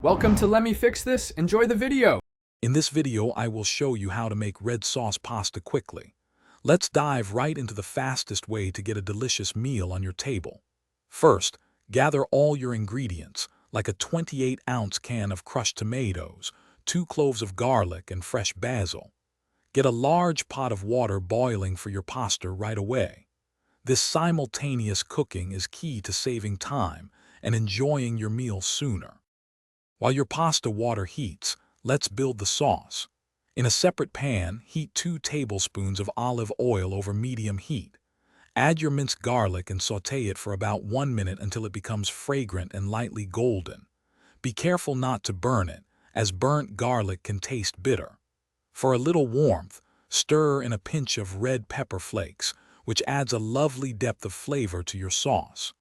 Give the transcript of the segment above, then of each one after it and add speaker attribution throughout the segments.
Speaker 1: Welcome to Let Me Fix This. Enjoy the video.
Speaker 2: In this video, I will show you how to make red sauce pasta quickly. Let's dive right into the fastest way to get a delicious meal on your table. First, gather all your ingredients, like a 28-ounce can of crushed tomatoes, 2 cloves of garlic, and fresh basil. Get a large pot of water boiling for your pasta right away. This simultaneous cooking is key to saving time and enjoying your meal sooner. While your pasta water heats, let's build the sauce. In a separate pan, heat 2 tablespoons of olive oil over medium heat. Add your minced garlic and sauté it for about 1 minute until it becomes fragrant and lightly golden. Be careful not to burn it, as burnt garlic can taste bitter. For a little warmth, stir in a pinch of red pepper flakes, which adds a lovely depth of flavor to your sauce.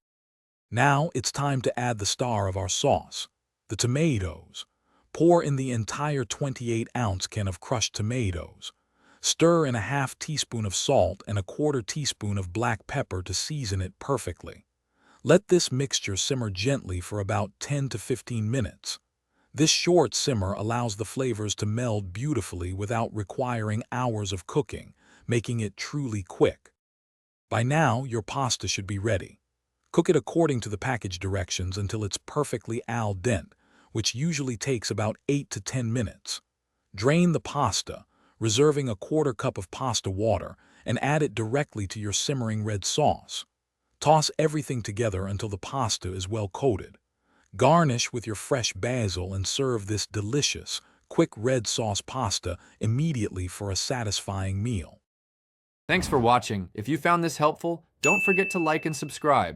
Speaker 2: Now it's time to add the star of our sauce, the tomatoes. Pour in the entire 28-ounce can of crushed tomatoes. Stir in a half teaspoon of salt and a 1/4 teaspoon of black pepper to season it perfectly. Let this mixture simmer gently for about 10 to 15 minutes. This short simmer allows the flavors to meld beautifully without requiring hours of cooking, making it truly quick. By now, your pasta should be ready. Cook it according to the package directions until it's perfectly al dente, which usually takes about 8 to 10 minutes. Drain the pasta, reserving a 1/4 cup of pasta water, and add it directly to your simmering red sauce. Toss everything together until the pasta is well coated. Garnish with your fresh basil and serve this delicious, quick red sauce pasta immediately for a satisfying meal.
Speaker 1: Thanks for watching. If you found this helpful, don't forget to like and subscribe.